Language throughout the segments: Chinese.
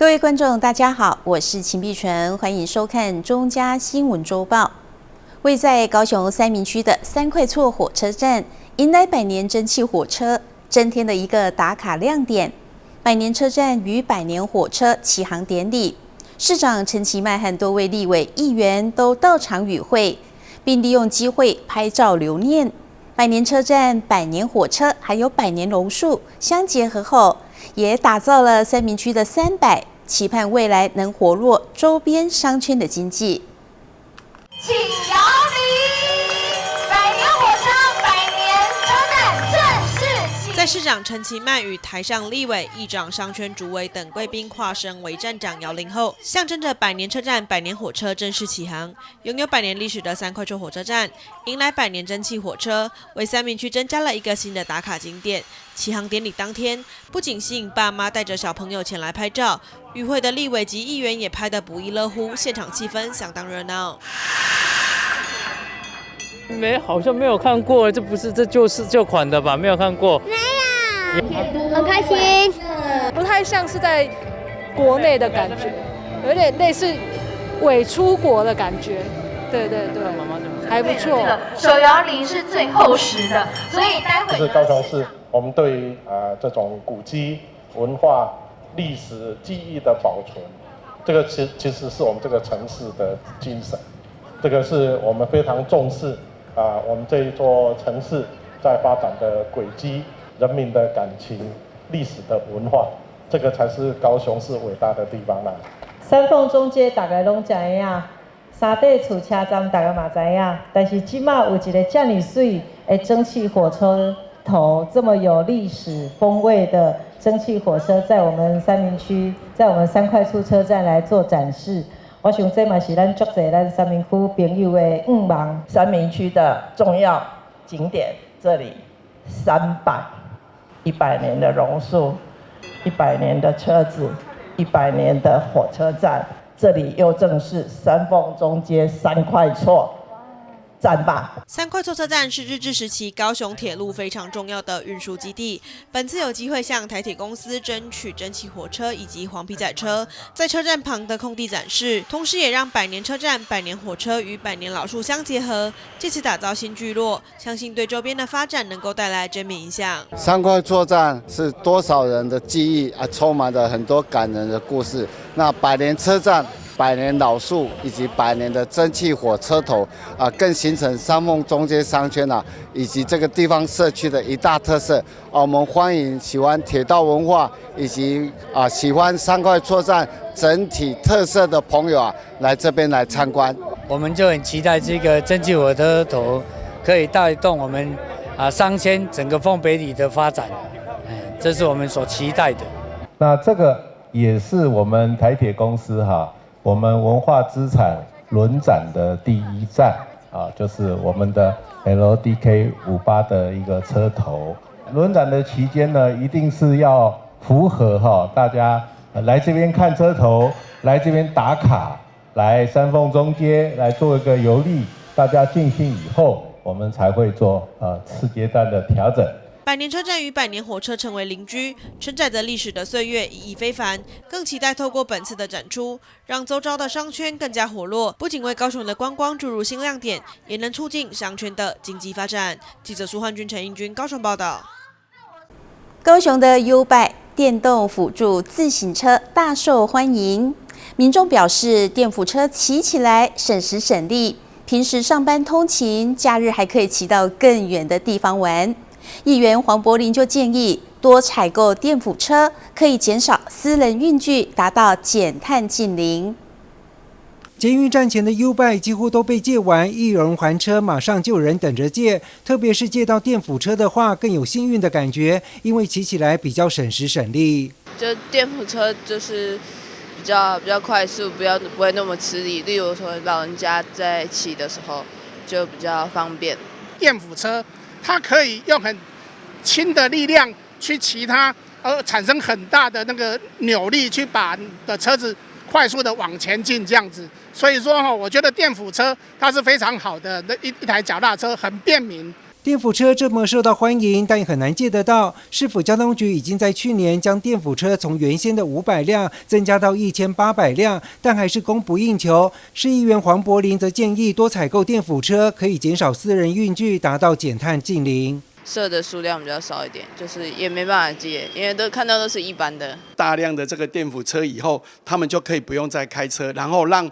各位观众，大家好，我是秦碧纯，欢迎收看中嘉新闻周报。位在高雄三民区的三块厝火车站，迎来百年蒸汽火车，增添了一个打卡亮点。百年车站与百年火车启航典礼，市长陈其迈和多位立委议员都到场与会，并利用机会拍照留念。百年车站、百年火车还有百年榕树相结合后，也打造了三民区的300，期盼未来能活络周边商圈的经济。请摇铃，百年火车、百年车站正式启。在市长陈其迈与台上立委、议长、商圈主委等贵宾跨身为站长摇铃后，象征着百年车站、百年火车正式启航。拥有百年历史的三块厝火车站，迎来百年蒸汽火车，为三民区增加了一个新的打卡景点。启航典礼当天，不仅吸引爸妈带着小朋友前来拍照，与会的立委及议员也拍得不亦乐乎，现场气氛相当热闹。好像没有看过，这就是旧款的吧？没有看过。没有，很开心。不太像是在国内的感觉，有点类似伪出国的感觉。对，还不错。手摇铃是最厚实的，所以待会就是高雄市，我们对于这种古迹、文化、历史记忆的保存，这个其实是我们这个城市的精神，这个是我们非常重视我们这一座城市在发展的轨迹、人民的感情、历史的文化，这个才是高雄市伟大的地方啦。三凤中街大家拢知影，三地厝车站大家嘛知影，但是即马有一个这么水的蒸汽火车头，这么有历史风味的蒸汽火车，在我们三民区，在我们三块厝车站来做展示。我想这嘛是咱足侪咱三民区朋友的愿望。三民区的重要景点，这里100年的榕树，100年的车子，100年的火车站，这里又正是三凤中街三块厝站吧。三块厝车站是日治时期高雄铁路非常重要的运输基地。本次有机会向台铁公司争取蒸汽火车以及黄皮仔车在车站旁的空地展示，同时也让百年车站、百年火车与百年老树相结合，借此打造新聚落，相信对周边的发展能够带来正面影响。三块厝站是多少人的记忆充满了很多感人的故事。那百年车站、百年老树以及百年的蒸汽火车头更形成三凤中街商圈以及这个地方社区的一大特色。我们欢迎喜欢铁道文化以及喜欢三块厝站整体特色的朋友来这边来参观。我们就很期待这个蒸汽火车头可以带动我们商圈整个丰北里的发展，这是我们所期待的。那这个也是我们台铁公司我们文化资产轮展的第一站就是我们的 LDK 58的一个车头。轮展的期间呢，一定是要符合大家来这边看车头，来这边打卡，来三凤中街来做一个游历，大家尽兴以后，我们才会做次阶段的调整。百年车站与百年火车成为邻居，承载着历史的岁月意义非凡。更期待透过本次的展出，让周遭的商圈更加活络，不仅为高雄的观光注入新亮点，也能促进商圈的经济发展。记者苏焕君、陈英君高雄报道。高雄的 YouBike 电动辅助自行车大受欢迎，民众表示电辅车骑起来省时省力，平时上班通勤，假日还可以骑到更远的地方玩。议员黄柏林就建议多采购电辅车，可以减少私人运具，达到减碳净零。捷运站前的 YouBike 几乎都被借完，一有人还车，马上就有人等着借。特别是借到电辅车的话，更有幸运的感觉，因为骑起来比较省时省力。就电辅车就是比较快速，不会那么吃力。例如说老人家在骑的时候就比较方便。电辅车它可以用很轻的力量去骑它，而产生很大的那个扭力，去把你的车子快速的往前进这样子。所以说我觉得电辅车它是非常好的一台脚踏车，很便民。电辅车这么受到欢迎，但也很难借得到。市府交通局已经在去年将电辅车从原先的500辆增加到1800辆，但还是供不应求。市议员黄柏林则建议多采购电辅车，可以减少私人运具，达到减碳净零。设的数量比较少一点，就是也没办法接，因为都看到都是一般的。大量的这个电辅车以后，他们就可以不用再开车，然后让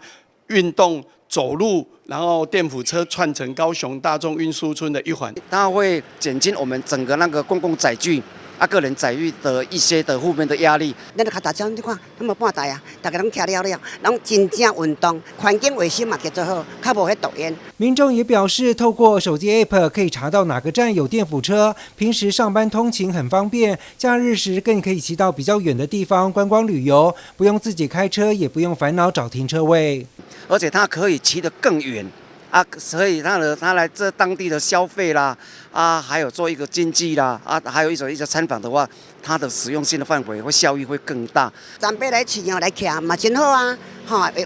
运动走路，然后电辅车串成高雄大众运输村的一环，它会减轻我们整个那个公共载具个人载具的一些的负面的压力。咱较大家你看，那么半台啊，大家拢徛了了，拢真正运动，环境卫生嘛给做好，较无迄毒烟。民众也表示，透过手机 App 可以查到哪个站有电辅车，平时上班通勤很方便，假日时更可以骑到比较远的地方观光旅游，不用自己开车，也不用烦恼找停车位。而且它可以骑得更远所以它来这当地的消费啦还有做一个经济啦还有一些参访的话，它的使用性的范围会效益会更大。长辈来骑来骑嘛真好啊，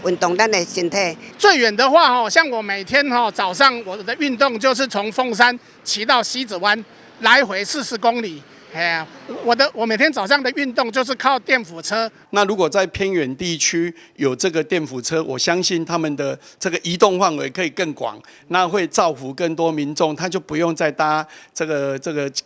运动咱的身体。最远的话像我每天早上我的运动就是从凤山骑到西子湾，来回40公里。我每天早上的运动就是靠电辅车。那如果在偏远地区有这个电辅车，我相信他们的这个移动范围可以更广，那会造福更多民众，他就不用再搭这个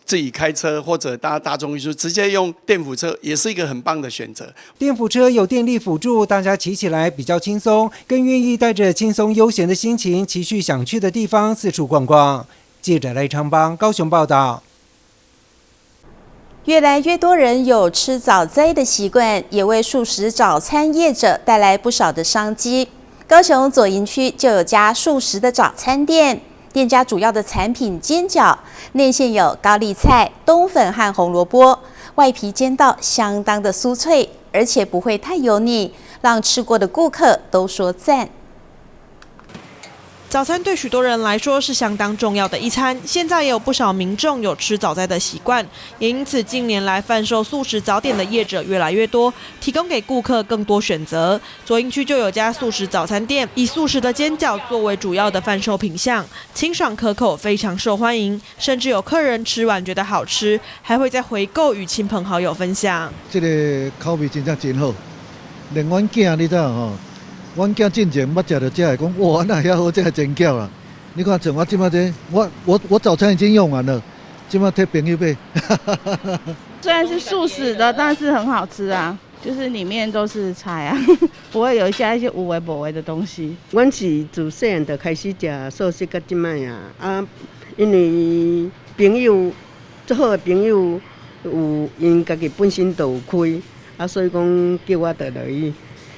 自己开车或者搭大众运输，直接用电辅车也是一个很棒的选择。电辅车有电力辅助，大家骑起来比较轻松，更愿意带着轻松悠闲的心情，骑去想去的地方四处逛逛。记者赖昌邦高雄报道。越来越多人有吃早斋的习惯，也为素食早餐业者带来不少的商机。高雄左营区就有家素食的早餐店，店家主要的产品煎饺，内馅有高丽菜、冬粉和红萝卜，外皮煎到相当的酥脆，而且不会太油腻，让吃过的顾客都说赞。早餐对许多人来说是相当重要的一餐，现在也有不少民众有吃早斋的习惯，也因此近年来贩售素食早点的业者越来越多，提供给顾客更多选择。左营区就有家素食早餐店，以素食的煎饺作为主要的贩售品项，清爽可口，非常受欢迎，甚至有客人吃完觉得好吃，还会再回购与亲朋好友分享。这个口味真正真好，连阮囝你知道吼。阮囝进前捌食到这个，讲哇，那遐好这个煎饺啦！你看像我即马这，我早餐已经用完了，即马替朋友买。虽然是素食的，但是很好吃啊，就是里面都是菜啊，不会有加一些有的无的东西。阮是自细汉就开始食素食，到即摆因为朋友最好的朋友有因家己本身就有开，所以讲叫我倒落去。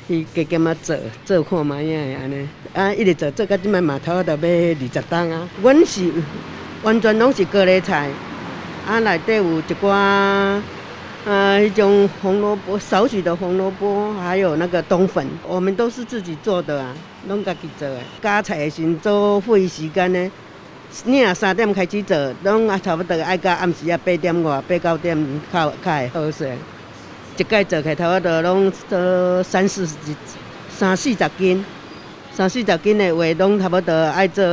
伊加减做看卖啊安尼，一直做到即摆嘛，头到要20档啊。阮是完全拢是高丽菜，内底有一寡迄种红萝卜，少许的红萝卜，还有那个冬粉，我们都是自己做的啊，拢家己做的。加菜的时做费时间呢，你若3点开始做，拢差不多爱到暗时8点外8、9点较会好势。一届做起来差不多拢做30、40斤，30、40斤的话，拢差不多爱做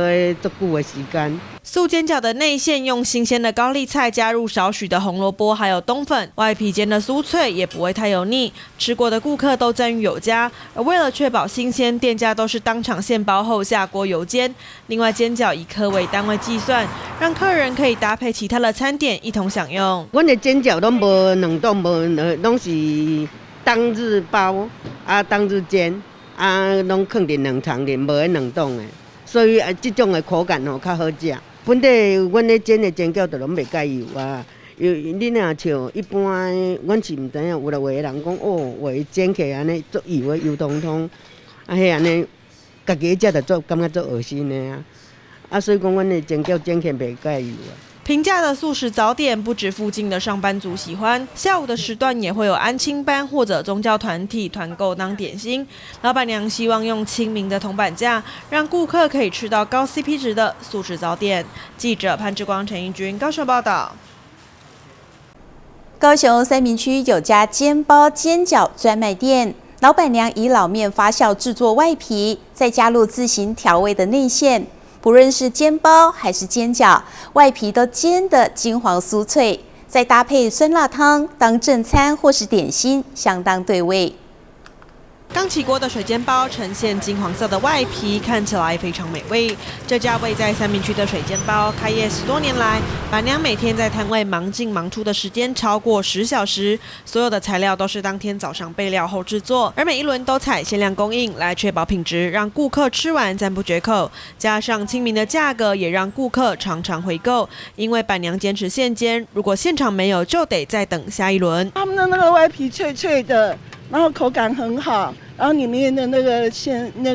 足久的时间。素煎饺的内馅用新鲜的高丽菜，加入少许的红萝卜，还有冬粉，外皮煎的酥脆，也不会太油腻。吃过的顾客都赞誉有加。而为了确保新鲜，店家都是当场现包后下锅油煎。另外，煎饺以颗为单位计算，让客人可以搭配其他的餐点一同享用。阮的煎饺拢无冷冻，拢是当日包当日煎拢放伫冷藏里，无会冷冻的，所以这种的口感较好食。本地阮咧煎的煎饺就拢袂介油啊，你若像一般，阮是毋知影，有的人讲话煎起安尼足油的油彤彤，迄安尼，家己食就感觉足恶心的所以讲阮的煎饺煎起袂介油啊。平价的素食早点不止附近的上班族喜欢，下午的时段也会有安亲班或者宗教团体团购当点心。老板娘希望用亲民的铜板价，让顾客可以吃到高 CP 值的素食早点。记者潘志光、陈义君高雄报道。高雄三民区有家煎包煎饺专卖店，老板娘以老面发酵制作外皮，再加入自行调味的内馅。不论是煎包还是煎饺，外皮都煎得金黄酥脆，再搭配酸辣汤当正餐或是点心，相当对味。刚起锅的水煎包呈现金黄色的外皮，看起来非常美味。这家位在三民区的水煎包，开业10多年来，板娘每天在摊位忙进忙出的时间超过10小时，所有的材料都是当天早上备料后制作，而每一轮都采限量供应，来确保品质，让顾客吃完赞不绝口。加上亲民的价格，也让顾客常常回购。因为板娘坚持现煎，如果现场没有，就得再等下一轮。他们的那个外皮脆脆的，然后口感很好。然后里面的那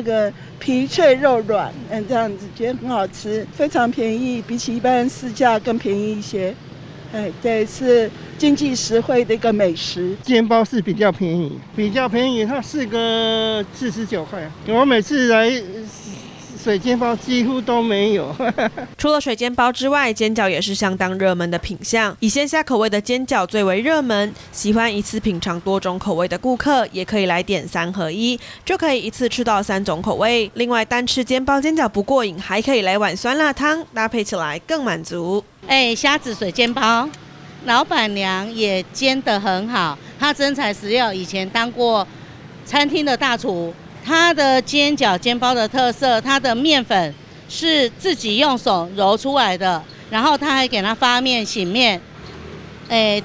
个皮脆肉软，这样子觉得很好吃，非常便宜，比起一般市价更便宜一些。对，是经济实惠的一个美食。煎包是比较便宜，它是个49块。我每次来水煎包几乎都没有。除了水煎包之外，煎饺也是相当热门的品项。以鲜虾口味的煎饺最为热门，喜欢一次品尝多种口味的顾客，也可以来点3合1，就可以一次吃到3种口味。另外，单吃煎包煎饺不过瘾，还可以来碗酸辣汤，搭配起来更满足。虾子水煎包，老板娘也煎得很好，她真材实料，以前当过餐厅的大厨。它的煎饺煎包的特色，它的面粉是自己用手揉出来的，然后他还给它发面醒面。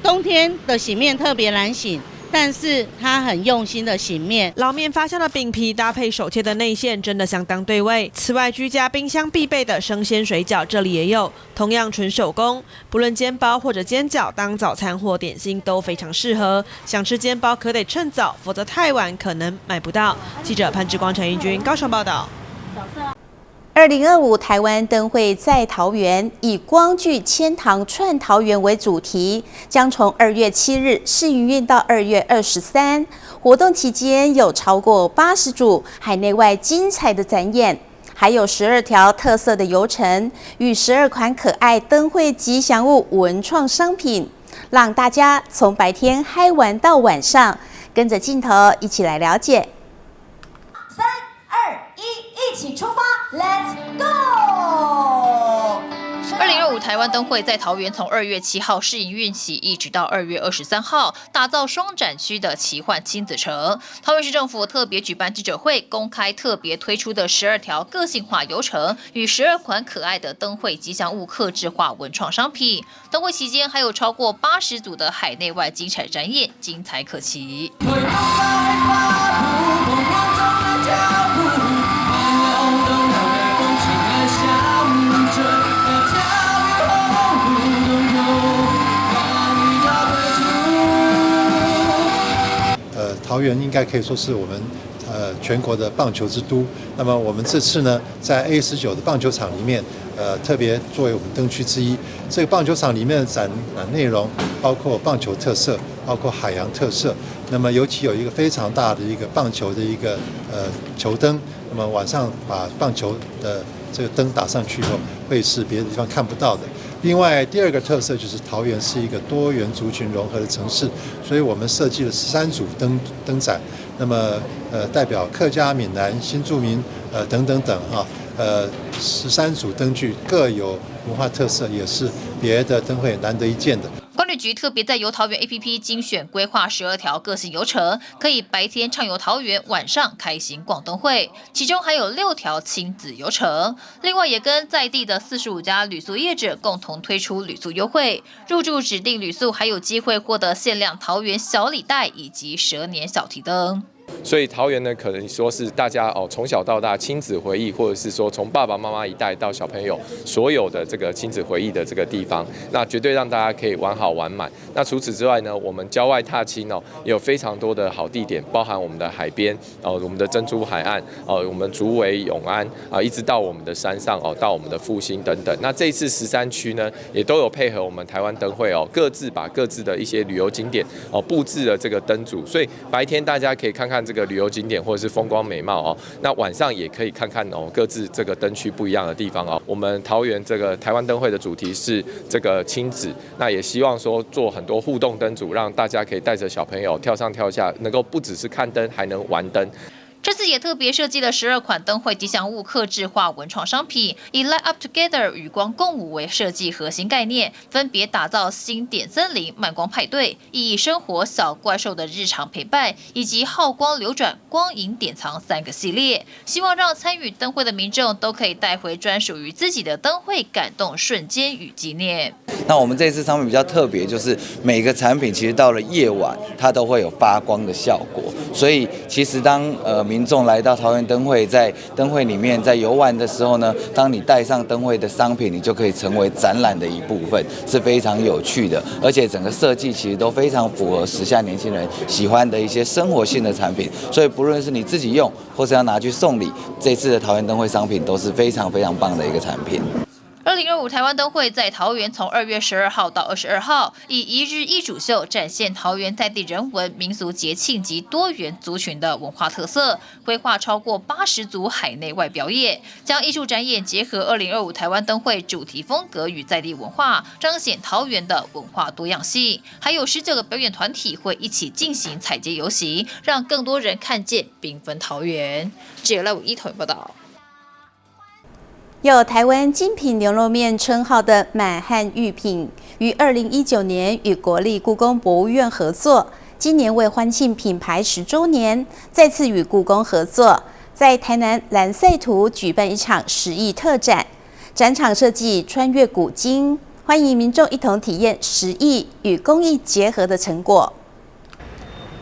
冬天的醒面特别难醒，但是它很用心的醒面。老面发酵的饼皮搭配手切的内馅，真的相当对味。此外，居家冰箱必备的生鲜水饺这里也有，同样纯手工，不论煎包或者煎饺，当早餐或点心都非常适合。想吃煎包可得趁早，否则太晚可能买不到。记者潘志光、陈义军高雄报道。2025台湾灯会在桃园，以光聚千堂串桃园为主题，将从2月7日试营运到2月23。活动期间有超过80组海内外精彩的展演，还有12条特色的游程与12款可爱灯会吉祥物文创商品，让大家从白天嗨玩到晚上。跟着镜头一起来了解。3、2、1，一起出发 ，Let's go！ 2025台湾灯会在桃园从2月7号试营运起，一直到2月23号，打造双展区的奇幻亲子城。桃园市政府特别举办记者会，公开特别推出的12条个性化游程与12款可爱的灯会吉祥物客制化文创商品。灯会期间还有超过80组的海内外精彩展演，精彩可期。桃园应该可以说是我们全国的棒球之都。那么我们这次呢，在 A19的棒球场里面，特别作为我们灯区之一。这个棒球场里面的展览内容包括棒球特色，包括海洋特色。那么尤其有一个非常大的一个棒球的一个球灯。那么晚上把棒球的这个灯打上去以后，会是别的地方看不到的。另外，第二个特色就是桃园是一个多元族群融合的城市，所以我们设计了13组灯展。那么代表客家、闽南、新住民等等等哈，13组灯具各有文化特色，也是别的灯会难得一见的。观旅局特别在游桃园 APP 精选规划12条个性游程，可以白天畅游桃园，晚上开心逛灯会，其中还有6条亲子游程。另外，也跟在地的45家旅宿业者共同推出旅宿优惠，入住指定旅宿还有机会获得限量桃园小礼袋以及蛇年小提灯。所以桃园呢，可能说是大家从小到大亲子回忆，或者是说从爸爸妈妈一代到小朋友所有的这个亲子回忆的这个地方，那绝对让大家可以玩好玩满。那除此之外呢，我们郊外踏青也有非常多的好地点，包含我们的海边我们的珍珠海岸我们竹围永安一直到我们的山上到我们的复兴等等。那这一次13区呢，也都有配合我们台湾灯会各自把各自的一些旅游景点布置了这个灯组，所以白天大家可以看看这个旅游景点或者是风光美貌那晚上也可以看看各自这个灯区不一样的地方我们桃园这个台湾灯会的主题是这个亲子，那也希望说做很多互动灯组，让大家可以带着小朋友跳上跳下，能够不只是看灯，还能玩灯。这次也特别设计了12款灯会吉祥物客制化文创商品，以 Light Up Together 与光共舞为设计核心概念，分别打造星点森林慢光派对、意义生活小怪兽的日常陪伴，以及耗光流转光影典藏3个系列，希望让参与灯会的民众都可以带回专属于自己的灯会感动瞬间与纪念。那我们这次商品比较特别，就是每个产品其实到了夜晚，它都会有发光的效果。所以其实当民众来到桃园灯会，在灯会里面在游玩的时候呢，当你带上灯会的商品，你就可以成为展览的一部分，是非常有趣的。而且整个设计其实都非常符合时下年轻人喜欢的一些生活性的产品。所以不论是你自己用，或是要拿去送礼，这次的桃园灯会商品都是非常非常棒的一个产品。2025台湾灯会在桃园从2月12号到22号，以一日一主秀展现桃园在地人文、民俗节庆及多元族群的文化特色，规划超过80组海内外表演，将艺术展演结合2025台湾灯会主题风格与在地文化，彰显桃园的文化多样性。还有19个表演团体会一起进行踩街游行，让更多人看见缤纷桃园。记者赖武一桃园报道。有台湾精品牛肉面称号的满汉御品，于2019年与国立故宫博物院合作，今年为欢庆品牌10周年，再次与故宫合作，在台南蓝赛图举办一场10亿特展，展场设计穿越古今，欢迎民众一同体验10亿与工艺结合的成果。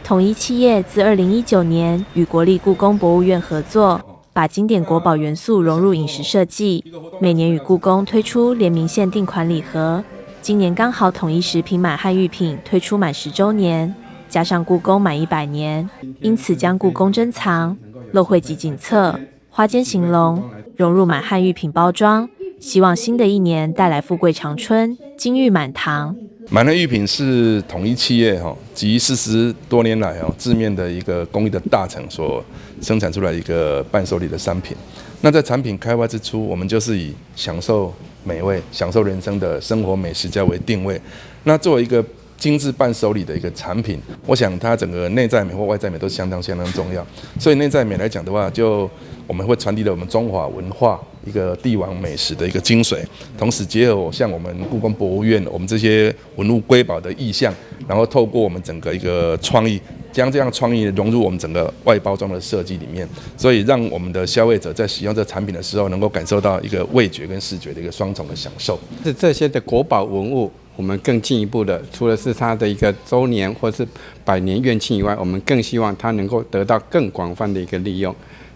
统一企业自2019年与国立故宫博物院合作，把经典国宝元素融入饮食设计，每年与故宫推出联名限定款礼盒。今年刚好统一食品满汉御品推出满10周年，加上故宫满100年，因此将故宫珍藏、漏绘集锦册、花间形龙融入满汉御品包装，希望新的一年带来富贵长春、金玉满堂。满汉御品是统一企业集40多年来制面的一个工艺的大成所生产出来一个伴手礼的商品。那在产品开发之初，我们就是以享受美味、享受人生的生活美食家为定位。那作为一个精致伴手礼的一个产品，我想它整个内在美或外在美都相当重要。所以内在美来讲的话，就我们会传递了我们中华文化一个帝王美食的一个精髓，同时结合像我们故宫博物院我们这些文物瑰宝的意象，然后透过我们整个一个创意，将这样创意融入我们整个外包装的设计里面，所以让我们的消费者在使用这产品的时候，能够感受到一个味觉跟视觉的一个双重的享受。是这些的国宝文物，我们更进一步的，除了是它的一个周年或是100年院庆以外，我们更希望它能够得到更广泛的一个利用。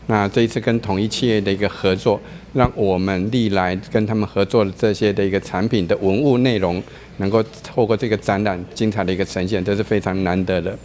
那这一次跟统一企业的一个合作，让我们历来跟他们合作的这些的一个产品的文物内容，能够透过这个展览精彩的一个呈现，这是非常难得的。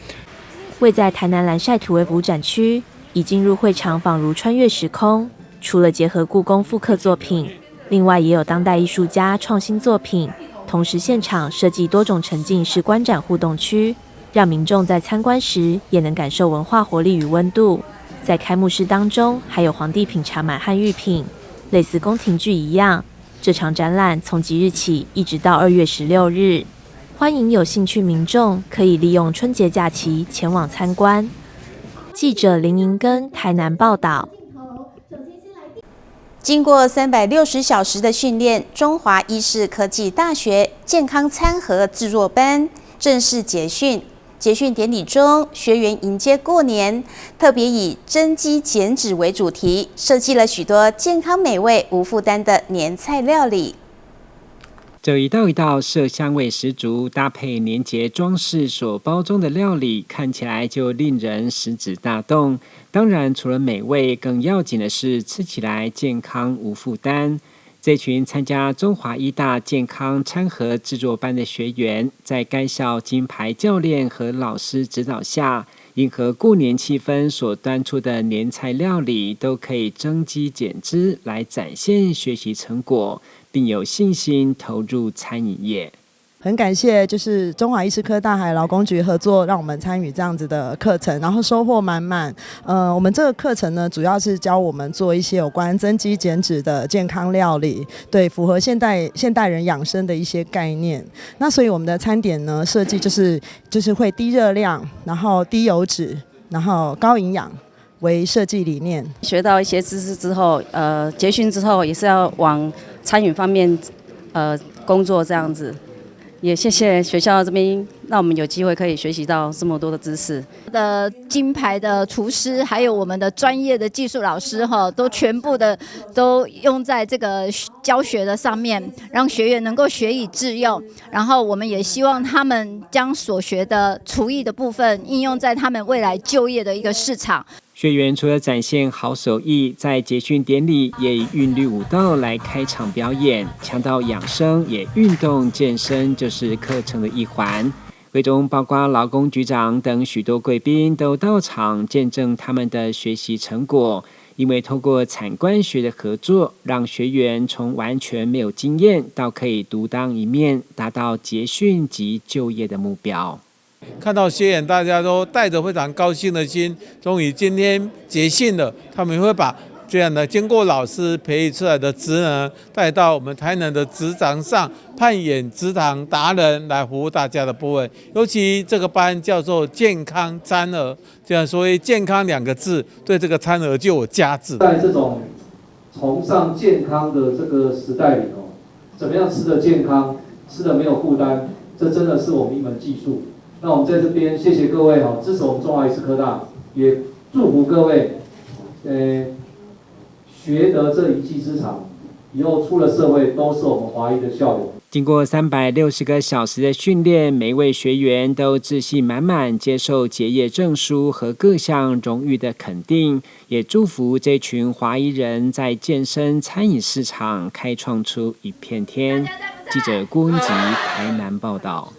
位在台南蓝晒图为服展区，一进入会场仿如穿越时空。除了结合故宫复刻作品，另外也有当代艺术家创新作品，同时现场设计多种沉浸式观展互动区，让民众在参观时也能感受文化活力与温度。在开幕式当中，还有皇帝品茶满汉御品，类似宫廷剧一样。这场展览从即日起一直到2月16日，欢迎有兴趣民众可以利用春节假期前往参观。记者林银根台南报道。经过360小时的训练，中华医事科技大学健康餐盒制作班正式结训。结训典礼中，学员迎接过年，特别以增肌减脂为主题，设计了许多健康美味、无负担的年菜料理。这一道一道色香味十足，搭配年节装饰所包装的料理，看起来就令人食指大动。当然，除了美味，更要紧的是吃起来健康无负担。这群参加中华医大健康餐盒制作班的学员，在该校金牌教练和老师指导下，迎合过年气氛所端出的年菜料理，都可以增肌减脂，来展现学习成果，并有信心投入餐饮业。很感谢就是中华医事科大海劳工局合作，让我们参与这样子的课程，然后收获满满。我们这个课程呢，主要是教我们做一些有关增肌减脂的健康料理，对，符合现代人养生的一些概念。那所以我们的餐点呢，设计就是会低热量，然后低油脂，然后高营养。为设计理念。学到一些知识之后，结训之后也是要往餐饮方面工作这样子。也谢谢学校这边让我们有机会可以学习到这么多的知识。金牌的厨师，还有我们的专业的技术老师都全部都用在这个教学的上面，让学员能够学以致用。然后我们也希望他们将所学的厨艺的部分应用在他们未来就业的一个市场。学员除了展现好手艺，在结训典礼也以韵律舞蹈来开场表演，强调养生，也运动健身就是课程的一环。会中包括劳工局长等许多贵宾都到场见证他们的学习成果，因为透过产官学的合作，让学员从完全没有经验到可以独当一面，达到结训及就业的目标。看到学员大家都带着非常高兴的心，终于今天结训了，他们会把这样的经过老师培育出来的职能带到我们台南的职场上，扮演职场达人来服务大家的部分。尤其这个班叫做健康餐盒，这样所以健康2个字对这个餐盒就有价值。在这种崇尚健康的这个时代里怎么样吃得健康，吃得没有负担，这真的是我们一门技术。那我们在这边谢谢各位支持我们中华医事科大，也祝福各位学得这一技之长，以后出了社会都是我们华医的校友。经过360个小时的训练，每位学员都自信满满，接受结业证书和各项荣誉的肯定，也祝福这群华医人在健身餐饮市场开创出一片天。记者郭英吉台南报道。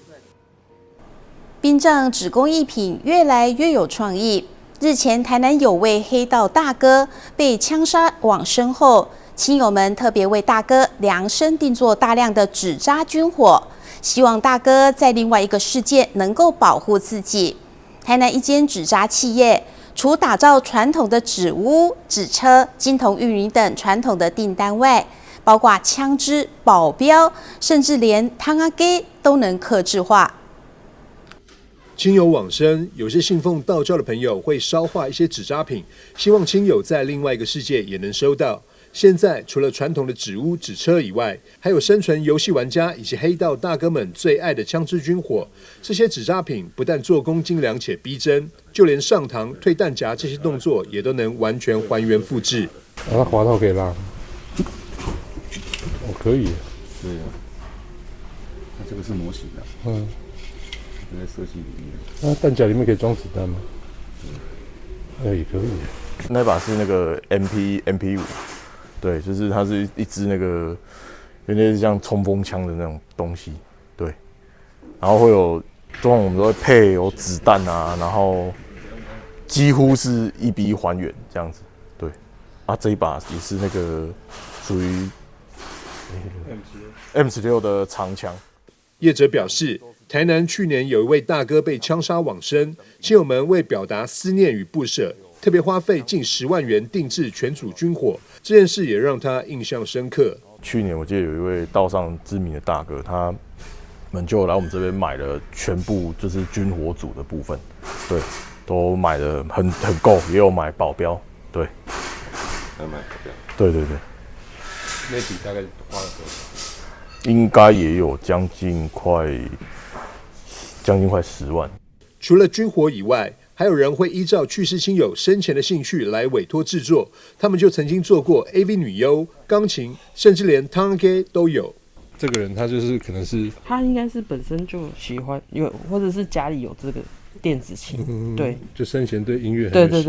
殡葬纸工艺品越来越有创意。日前，台南有位黑道大哥被枪杀往生后，亲友们特别为大哥量身定做大量的纸扎军火，希望大哥在另外一个世界能够保护自己。台南一间纸扎企业，除打造传统的纸屋、纸车、金铜玉林等传统的订单外，包括枪支、保镖，甚至连汤阿给都能客制化。亲友往生，有些信奉道教的朋友会烧化一些纸扎品，希望亲友在另外一个世界也能收到。现在除了传统的纸屋、纸车以外，还有生存游戏玩家以及黑道大哥们最爱的枪支军火。这些纸扎品不但做工精良且逼真，就连上膛、退弹夹这些动作也都能完全还原复制。它滑套可以拉，可以。对啊，那这个是模型的。在设计里面，那弹夹里面可以装子弹吗？也可以。那把是那个 MP5，对，就是它是一支那个有点像冲锋枪的那种东西，对。然后会有，通常我们都会配有子弹啊，然后几乎是1比1还原这样子，对。啊，这一把也是那个属于M16的长枪。业者表示，台南去年有一位大哥被枪杀往生，亲友们为表达思念与不舍，特别花费近10万元定制全组军火，这件事也让他印象深刻。去年我记得有一位道上知名的大哥，他们就来我们这边买了全部就是军火组的部分，对，都买的很够，也有买保镖，对，还买保镖，对。那笔大概花了多少？应该也有将近快10万。除了军火以外，还有人会依照去世亲友生前的兴趣来委托制作，他们就曾经做过 AV 女优、钢琴，甚至连汤给都有。这个人他就是可能是他应该是本身就喜欢有，或者是家里有这个电子琴，对，就生前对音乐很对，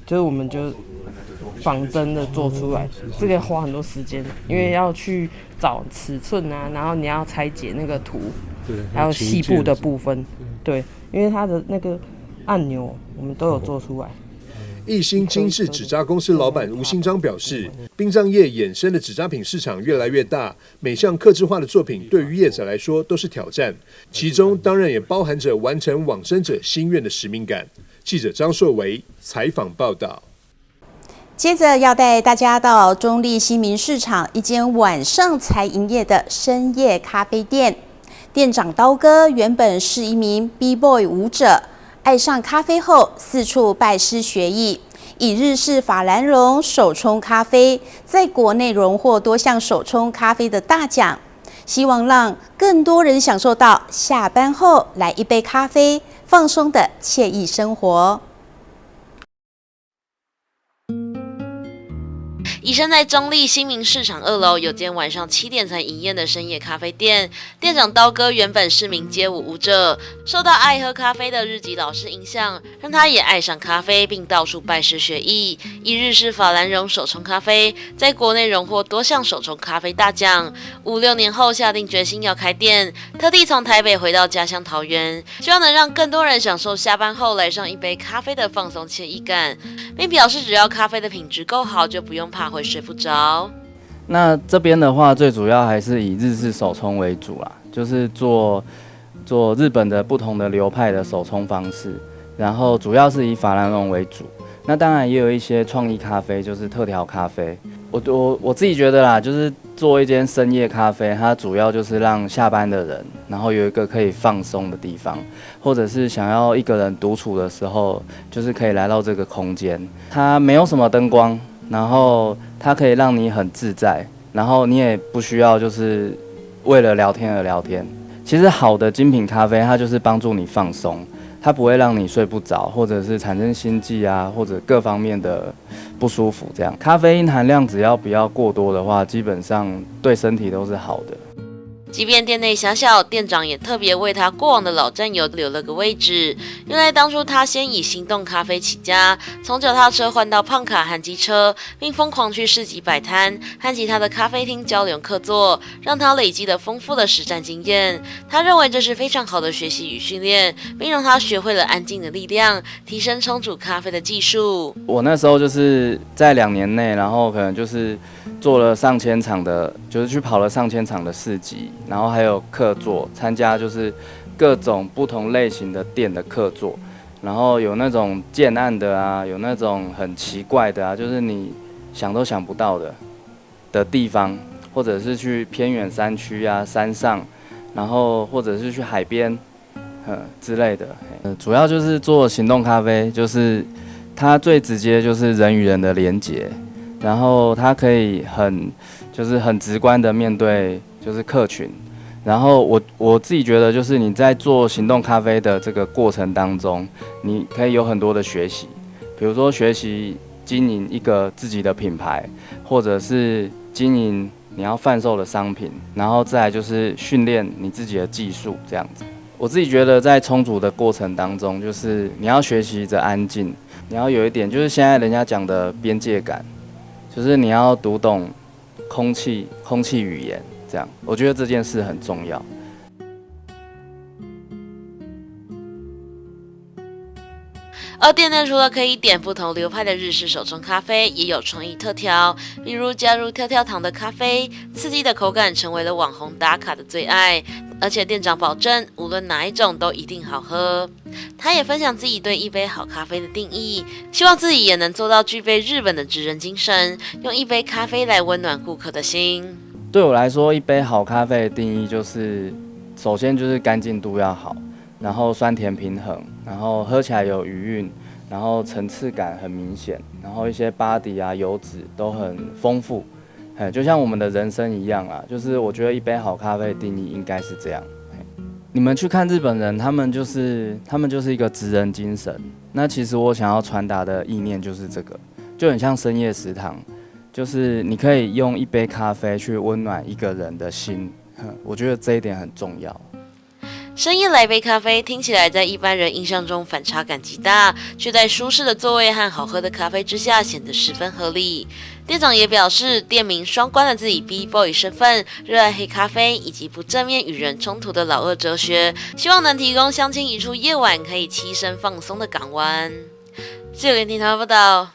就是我们就仿真的做出来，这个花很多时间，因为要去找尺寸啊，然后你要拆解那个图，对，还有细部的部分，对，因为它的那个按钮我们都有做出来。一心精致纸扎公司老板吴新章表示，殡葬业衍生的纸扎品市场越来越大，每项客制化的作品对于业者来说都是挑战，其中当然也包含着完成往生者心愿的使命感。记者张硕维采访报道。接着要带大家到中坜新民市场一间晚上才营业的深夜咖啡店，店长刀哥原本是一名 B-boy 舞者。爱上咖啡后，四处拜师学艺，以日式法兰绒手冲咖啡在国内荣获多项手冲咖啡的大奖，希望让更多人享受到下班后来一杯咖啡放松的惬意生活。以身在中立新民市场2楼有间晚上7点才营业的深夜咖啡店，店长刀哥原本是名街舞舞者，受到爱喝咖啡的日籍老师影响，让他也爱上咖啡，并到处拜师学艺。以日式法兰绒手冲咖啡在国内荣获多项手冲咖啡大奖。5-6年后下定决心要开店，特地从台北回到家乡桃园，希望能让更多人享受下班后来上一杯咖啡的放松惬意感，并表示只要咖啡的品质够好，就不用怕会睡不着。那这边的话，最主要还是以日式手冲为主啦，就是做日本的不同的流派的手冲方式，然后主要是以法兰绒为主。那当然也有一些创意咖啡，就是特调咖啡。我自己觉得啦，就是做一间深夜咖啡，它主要就是让下班的人，然后有一个可以放松的地方，或者是想要一个人独处的时候，就是可以来到这个空间。它没有什么灯光，然后它可以让你很自在，然后你也不需要就是为了聊天而聊天。其实好的精品咖啡，它就是帮助你放松，它不会让你睡不着，或者是产生心悸啊，或者各方面的不舒服。这样，咖啡因含量只要不要过多的话，基本上对身体都是好的。即便店内狭小，店长也特别为他过往的老战友留了个位置。原来当初他先以行动咖啡起家，从脚踏车换到胖卡和机车，并疯狂去市集摆摊，和其他的咖啡厅交流客座，让他累积了丰富的实战经验。他认为这是非常好的学习与训练，并让他学会了安静的力量，提升冲煮咖啡的技术。我那时候就是在2年内，然后可能就是做了上千场的，就是去跑了上千场的市集。然后还有客座，参加就是各种不同类型的店的客座，然后有那种建案的啊，有那种很奇怪的啊，就是你想都想不到的地方，或者是去偏远山区啊、山上，然后或者是去海边，之类的。主要就是做行动咖啡，就是它最直接就是人与人的连结，然后它可以很直观的面对。就是客群，然后我自己觉得，就是你在做行动咖啡的这个过程当中，你可以有很多的学习，比如说学习经营一个自己的品牌，或者是经营你要贩售的商品，然后再来就是训练你自己的技术这样子。我自己觉得在冲煮的过程当中，就是你要学习着安静，你要有一点就是现在人家讲的边界感，就是你要读懂空气语言。这样，我觉得这件事很重要。而店内除了可以点不同流派的日式手冲咖啡，也有创意特调，比如加入跳跳糖的咖啡，刺激的口感成为了网红打卡的最爱。而且店长保证，无论哪一种都一定好喝。他也分享自己对一杯好咖啡的定义，希望自己也能做到具备日本的职人精神，用一杯咖啡来温暖顾客的心。对我来说，一杯好咖啡的定义就是，首先就是干净度要好，然后酸甜平衡，然后喝起来有余韵，然后层次感很明显，然后一些body啊油脂都很丰富，就像我们的人生一样啦。就是我觉得一杯好咖啡的定义应该是这样。你们去看日本人，他们就是一个职人精神。那其实我想要传达的意念就是这个，就很像深夜食堂。就是你可以用一杯咖啡去温暖一个人的心，我觉得这一点很重要。深夜来杯咖啡，听起来在一般人印象中反差感极大，却在舒适的座位和好喝的咖啡之下显得十分合理。店长也表示，店名双关了自己 B-boy 身份、热爱黑咖啡以及不正面与人冲突的老二哲学，希望能提供相亲一处夜晚可以栖身放松的港湾。自由联听台湾报道。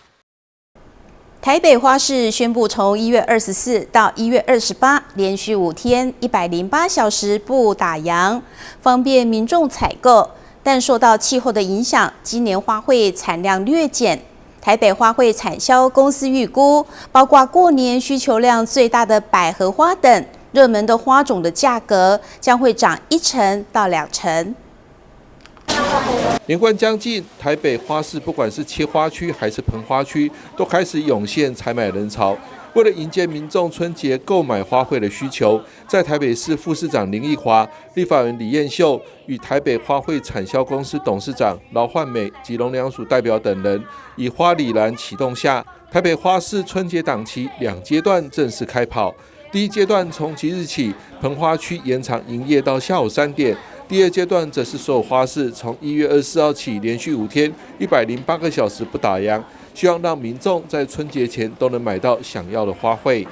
台北花市宣布，从1月24到1月28，连续5天108小时不打烊，方便民众采购。但受到气候的影响，今年花卉产量略减。台北花卉产销公司预估，包括过年需求量最大的百合花等热门的花种的价格将会涨1成到2成。年关将近，台北花市不管是切花区还是盆花区，都开始涌现采买人潮。为了迎接民众春节购买花卉的需求，在台北市副市长林奕华、立法委员李彦秀与台北花卉产销公司董事长劳焕美及农粮署代表等人，以花礼篮启动下，台北花市春节档期2阶段正式开跑。第一阶段从即日起，盆花区延长营业到下午3点。第二阶段则是所有花市从1月24号起连续5天108个小时不打烊，希望让民众在春节前都能买到想要的花卉。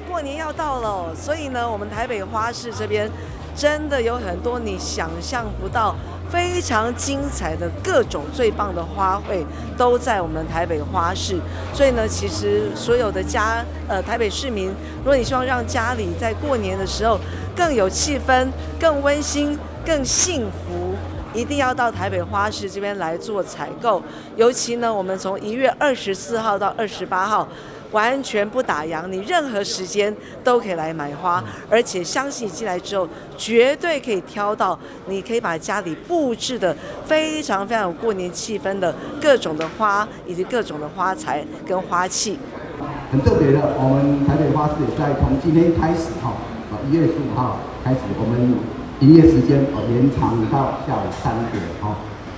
过年要到了，所以呢，我们台北花市这边真的有很多你想象不到、非常精彩的各种最棒的花卉都在我们台北花市。所以呢，其实所有的台北市民，如果你希望让家里在过年的时候更有气氛、更温馨、更幸福，一定要到台北花市这边来做采购。尤其呢，我们从1月24号到28号完全不打烊，你任何时间都可以来买花，而且相信你进来之后，绝对可以挑到你可以把家里布置的非常非常有过年气氛的各种的花，以及各种的花材跟花器。很特别的，我们台北花市也在从今天开始1月15号开始，我们营业时间延长到下午3点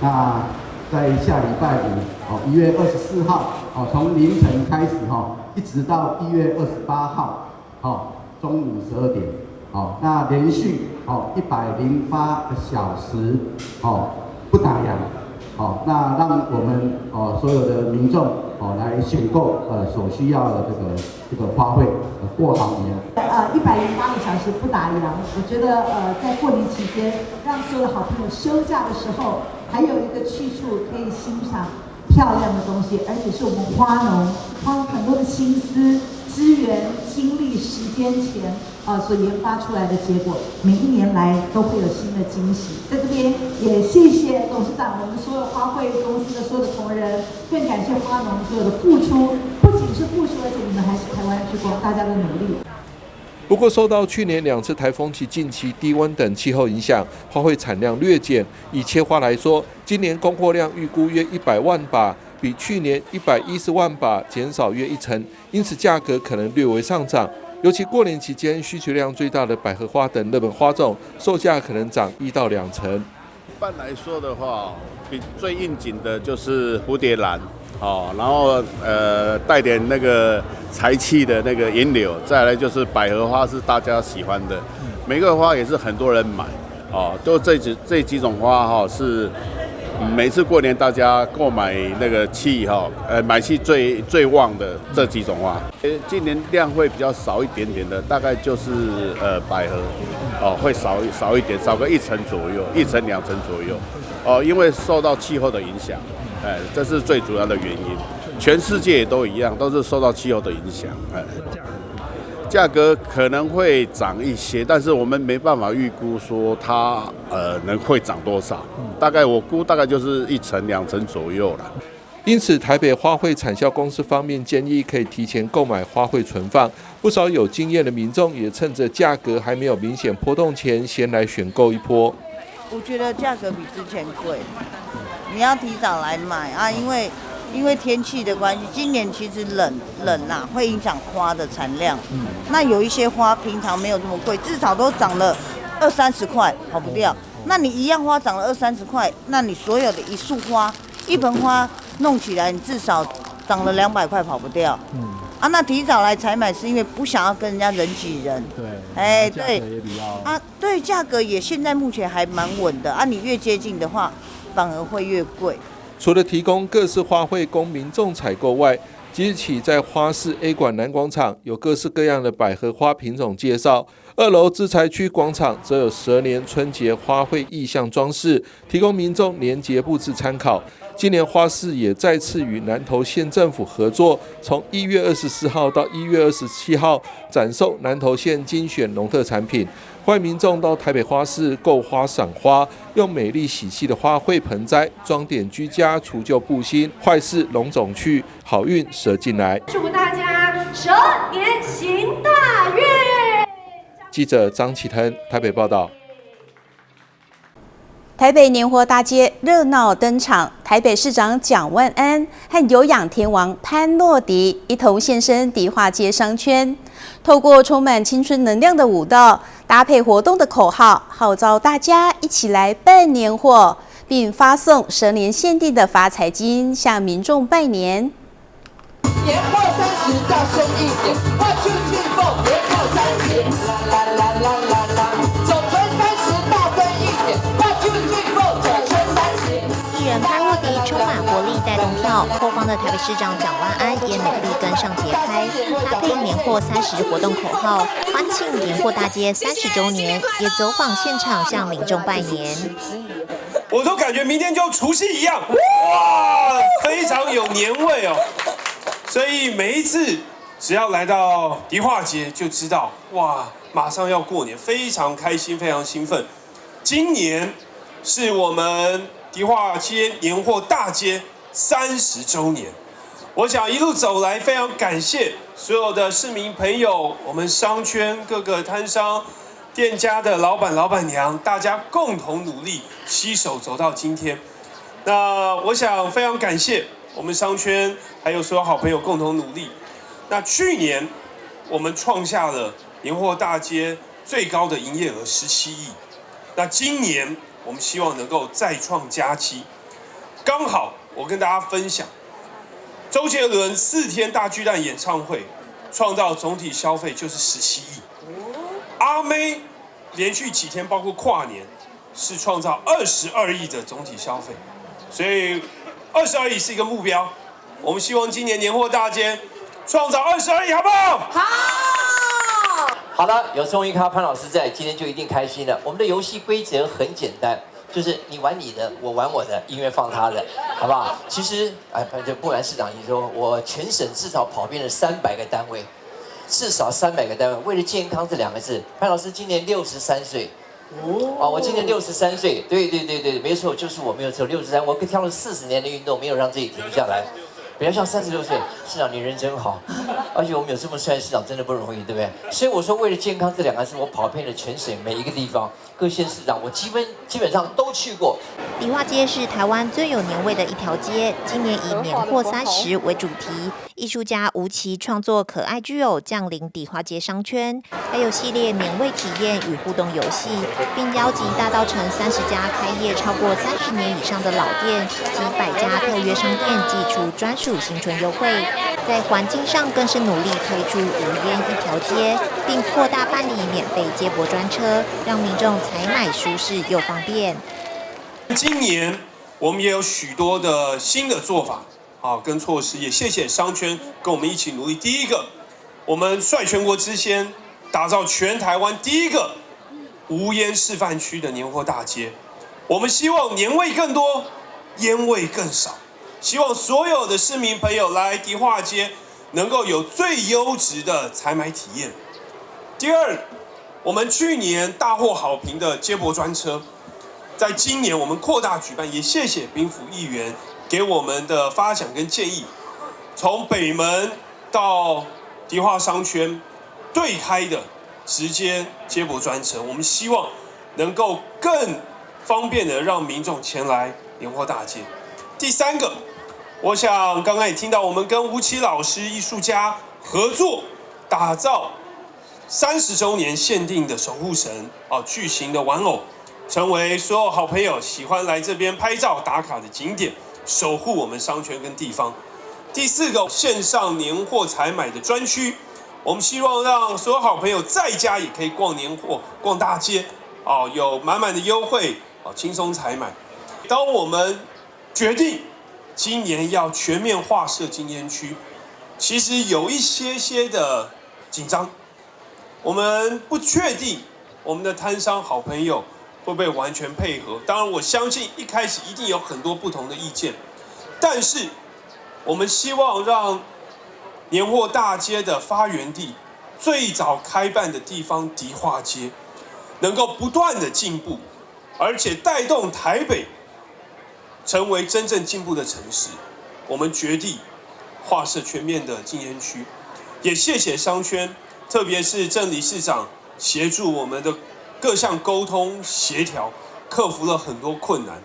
那在下礼拜51月24号从凌晨开始一直到1月28号中午12点那连续108个小时不打烊那让我们所有的民众来选购所需要的这个花卉过好年。108个小时不打烊，我觉得在过年期间，让所有的好朋友休假的时候，还有一个去处可以欣赏漂亮的东西，而且是我们花农花了很多的心思、资源、精力、时间、钱所研发出来的结果，每一年来都会有新的惊喜。在这边也谢谢董事长，我们所有花卉公司的所有的同仁，更感谢花农所有的付出，不仅是付出，而且你们还是台湾之光，大家的努力。不过，受到去年2次台风及近期低温等气候影响，花卉产量略减。以切花来说，今年供货量预估约100万把，比去年110万把减少约1成，因此价格可能略微上涨。尤其过年期间需求量最大的百合花等热门花种，售价可能涨1到2成。一般来说的话，比最应景的就是蝴蝶兰。然后带点那个财气的那个银柳，再来就是百合花是大家喜欢的，玫瑰花也是很多人买，都这几种花是每次过年大家购买那个气买气最旺的这几种花。今年量会比较少一点点的，大概就是百合会少一点，少个1成左右，1成2成左右，因为受到气候的影响。这是最主要的原因，全世界也都一样，都是受到气候的影响。价格可能会涨一些，但是我们没办法预估说它会涨多少，大概我估大概就是1成2成左右了。因此，台北花卉产销公司方面建议可以提前购买花卉存放，不少有经验的民众也趁着价格还没有明显波动前，先来选购一波。我觉得价格比之前贵。你要提早来买啊，因为天气的关系，今年其实冷会影响花的产量。那有一些花平常没有这么贵，至少都涨了20-30块，跑不掉。那你一样花涨了20-30块，那你所有的一束花、一盆花弄起来，你至少涨了200块，跑不掉。那提早来采买是因为不想要跟人家人挤人。对，对，对，价格也现在目前还蛮稳的你越接近的话，反而会越贵。除了提供各式花卉供民众采购外，即日起在花市 A 馆南广场有各式各样的百合花品种介绍，2楼资材区广场则有12年春节花卉意象装饰，提供民众年节布置参考。今年花市也再次与南投县政府合作，从1月24号到1月27号展售南投县精选农特产品。欢迎民众到台北花市购花赏花，用美丽喜气的花卉盆栽装点居家，除旧布新，坏事龙总去，好运蛇进来。祝福大家蛇年行大运。记者张启腾台北报道。台北年货大街热闹登场，台北市长蒋万安和有氧天王潘洛迪一同现身迪化街商圈，透过充满青春能量的舞蹈，搭配活动的口号，号召大家一起来办年货，并发送蛇年限定的发财金，向民众拜年。年货30大声一点，画出去凤年货30，啦啦啦啦啦啦，走春30大声一点，画出去凤走春30。艺人潘若迪充满活力带动跳，后方的台北市长蒋万安也努力跟上节拍，搭配年货30活动口号，欢庆年货大街30周年，也走访现场向民众拜年。我都感觉明天就除夕一样，哇，非常有年味哦。所以每一次只要来到迪化街，就知道哇，马上要过年，非常开心，非常兴奋。今年是我们迪化街年货大街30周年，我想一路走来，非常感谢所有的市民朋友，我们商圈各个摊商、店家的老板、老板娘，大家共同努力，携手走到今天。那我想非常感谢我们商圈还有所有好朋友共同努力。那去年我们创下了年货大街最高的营业额17亿，那今年我们希望能够再创佳绩。刚好我跟大家分享，周杰伦4天大巨蛋演唱会创造总体消费就是17亿，阿妹连续几天包括跨年是创造22亿的总体消费，所以22亿是一个目标，我们希望今年年货大街创造22亿，好不好？好。好了，有综艺咖潘老师在，今天就一定开心了。我们的游戏规则很简单，就是你玩你的，我玩我的，音乐放他的，好不好？其实，就不瞒市长你说，我全省至少跑遍了300个单位，至少300个单位。为了健康这2个字，潘老师今年63岁。哦，我今年63岁，对，没错，就是我没有错，63，我跳了40年的运动，没有让自己停下来。不要像36岁，市长你人真好，而且我们有这么帅的市长真的不容易，对不对？所以我说为了健康这2个字，我跑遍了全省每一个地方，各县市长我基本上都去过。迪化街是台湾最有年味的一条街，今年以年货30为主题，艺术家吴奇创作可爱巨偶降临迪化街商圈，还有系列年味体验与互动游戏，并邀集大稻埕30家开业超过30年以上的老店及100家特约商店寄出专属新春优惠。在环境上更是努力推出无烟一条街，并扩大办理免费接驳专车，让民众采买舒适又方便。今年我们也有许多的新的做法跟措施，也谢谢商圈跟我们一起努力。第一个，我们率全国之先，打造全台湾第一个无烟示范区的年货大街。我们希望年味更多，烟味更少。希望所有的市民朋友来迪化街能够有最优质的采买体验。第二，我们去年大获好评的接驳专车，在今年我们扩大举办，也谢谢兵府议员给我们的发想跟建议，从北门到迪化商圈对开的直接接驳专车，我们希望能够更方便的让民众前来年货大街。第三个，我想刚刚也听到我们跟吴奇老师艺术家合作，打造30周年限定的守护神巨型的玩偶，成为所有好朋友喜欢来这边拍照打卡的景点，守护我们商圈跟地方。第四个，线上年货采买的专区，我们希望让所有好朋友在家也可以逛年货、逛大街，有满满的优惠，轻松采买。当我们决定今年要全面划设禁烟区，其实有一些的紧张，我们不确定我们的摊商好朋友会不会完全配合。当然我相信一开始一定有很多不同的意见，但是我们希望让年货大街的发源地最早开办的地方迪化街能够不断的进步，而且带动台北成为真正进步的城市。我们决定划设全面的禁烟区，也谢谢商圈，特别是郑理事长协助我们的各项沟通协调，克服了很多困难。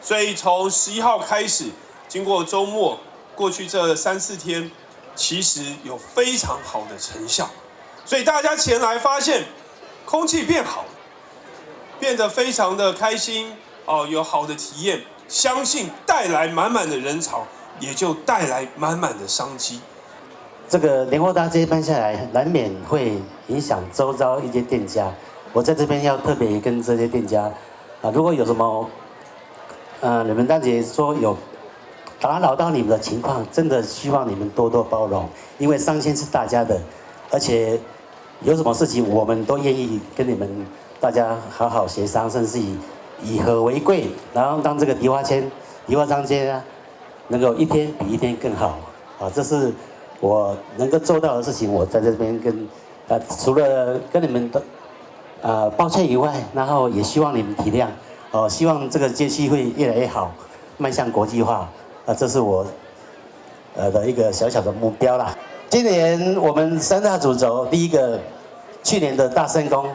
所以从11号开始，经过周末，过去这3、4天，其实有非常好的成效。所以大家前来发现，空气变好，变得非常的开心哦，有好的体验，相信带来满满的人潮，也就带来满满的商机。这个年货大街办下来，难免会影响周遭一些店家。我在这边要特别跟这些店家如果有什么你们大姐说有打扰到你们的情况，真的希望你们多多包容，因为商圈是大家的，而且有什么事情我们都愿意跟你们大家好好协商，甚至以和为贵，然后让这个迪化商街能够一天比一天更好这是我能够做到的事情。我在这边跟除了跟你们的抱歉以外，然后也希望你们体谅希望这个街区会越来越好，迈向国际化这是我的一个小小的目标啦。今年我们3大主轴，第一个，去年的大圣宫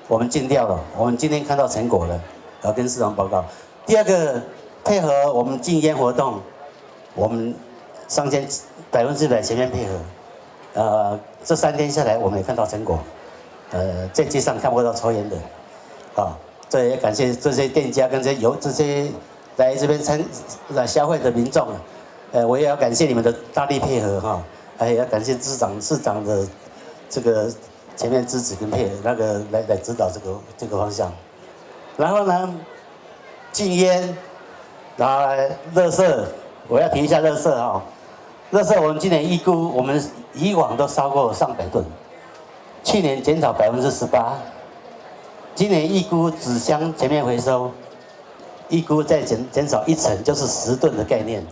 我们禁掉了，我们今天看到成果了，要跟市场报告。第二个，配合我们禁烟活动，我们商圈100%全面配合。这3天下来，我们也看到成果。在街上看不到抽烟的，这也感谢这些店家跟这些来这边来消费的民众我也要感谢你们的大力配合也要感谢市长的这个全面支持跟配合，来指导这个方向。然后呢，禁烟，然后垃圾，我要提一下垃圾垃圾我们今年预估，我们以往都烧过上百吨，去年减少18%，今年预估纸箱全面回收，预估再减少1成，就是10吨的概念。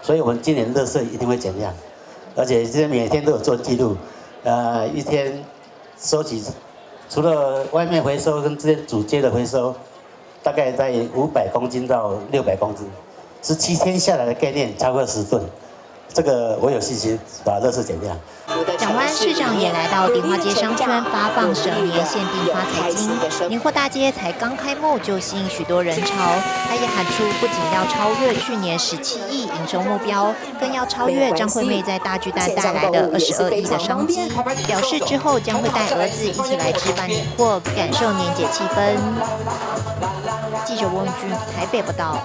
所以我们今年垃圾一定会减量，而且今天每天都有做记录，一天收集，除了外面回收跟这些主街的回收，大概在500公斤到600公斤，是7天下来的概念，超过10吨。这个我有信心把垃圾减量。蒋万安市长也来到迪化街商圈发放12年限定发财金，年货大街才刚开幕就吸引许多人潮。他也喊出，不仅要超越去年17亿营收目标，更要超越张惠妹在大巨蛋带来的22亿的商机。表示之后将会带儿子一起来置办年货，感受年节气氛。记者翁俊台北报道。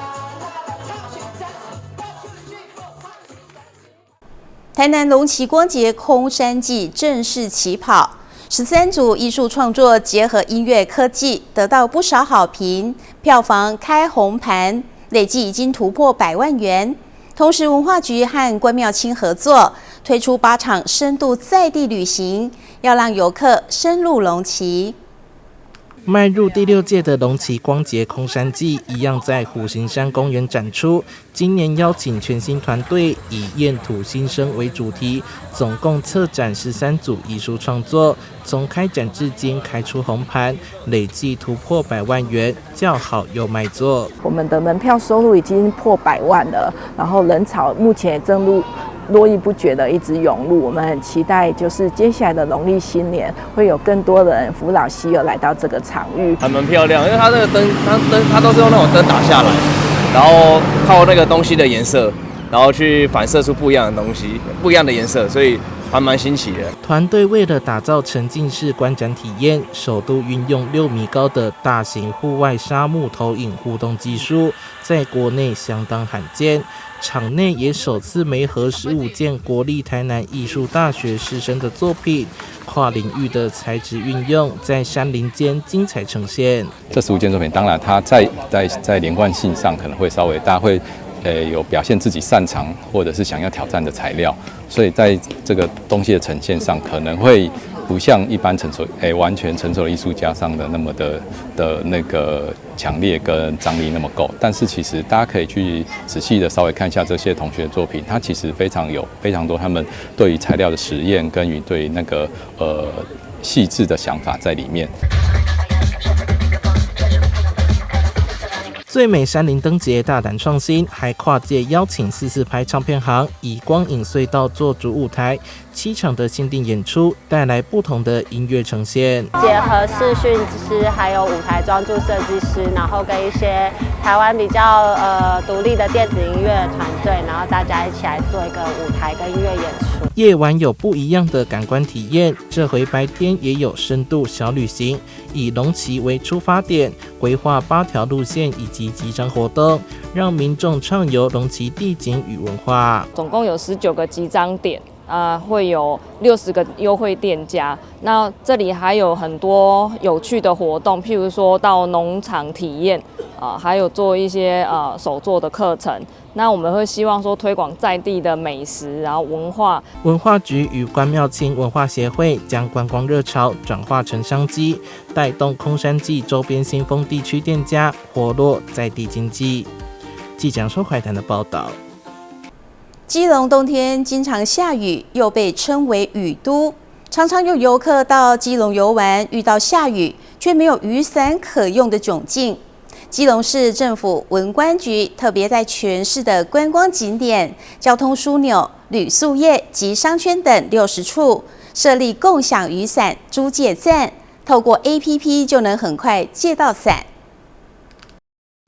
台南龙旗光节空山祭正式起跑，13组艺术创作结合音乐科技，得到不少好评，票房开红盘，累计已经突破100万元。同时，文化局和关庙清合作，推出8场深度在地旅行，要让游客深入龙旗。迈入第6届的龙旗光节空山祭，一样在虎形山公园展出。今年邀请全新团队，以厌土新生为主题，总共策展13组艺术创作，从开展至今开出红盘，累计突破100万元，叫好又卖座。我们的门票收入已经破100万了，然后人潮目前也正络绎不绝的一直涌入，我们很期待，就是接下来的农历新年会有更多的人扶老携幼来到这个场域，还蛮漂亮，因为它那个灯，它都是用那种灯打下来，然后靠那个东西的颜色，然后去反射出不一样的东西，不一样的颜色，所以还蛮新奇的。团队为了打造沉浸式观展体验，首度运用6米高的大型户外沙幕投影互动技术，在国内相当罕见。场内也首次媒合15件国立台南艺术大学师生的作品，跨领域的材质运用，在山林间精彩呈现。这15件作品，当然它在连贯性上可能会稍微大家会有表现自己擅长或者是想要挑战的材料，所以在这个东西的呈现上可能会不像一般完全成熟的艺术家上的那么的那个强烈跟张力那么够，但是其实大家可以去仔细的稍微看一下这些同学的作品，它其实非常多他们对于材料的实验跟于对那个细致的想法在里面。最美山林灯节大胆创新，还跨界邀请44拍唱片行以光影隧道做主舞台， 7场的限定演出带来不同的音乐呈现，结合视讯师还有舞台装筑设计师，然后跟一些台湾比较独立的电子音乐团队，然后大家一起来做一个舞台跟音乐演出。夜晚有不一样的感官体验，这回白天也有深度小旅行，以龙崎为出发点，规划8条路线以及几场活动，让民众畅游龙崎地景与文化。总共有19个集章点。会有60个优惠店家，那这里还有很多有趣的活动，譬如说到农场体验，还有做一些手作的课程。那我们会希望说推广在地的美食，然后文化。文化局与关庙清文化协会将观光热潮转化成商机，带动空山祭周边新丰地区店家活络在地经济。记者收怀谈的报道。基隆冬天经常下雨，又被称为雨都，常常有游客到基隆游玩，遇到下雨却没有雨伞可用的窘境。基隆市政府文观局特别在全市的观光景点、交通枢纽、旅宿业及商圈等60处设立共享雨伞租借站，透过 APP 就能很快借到伞。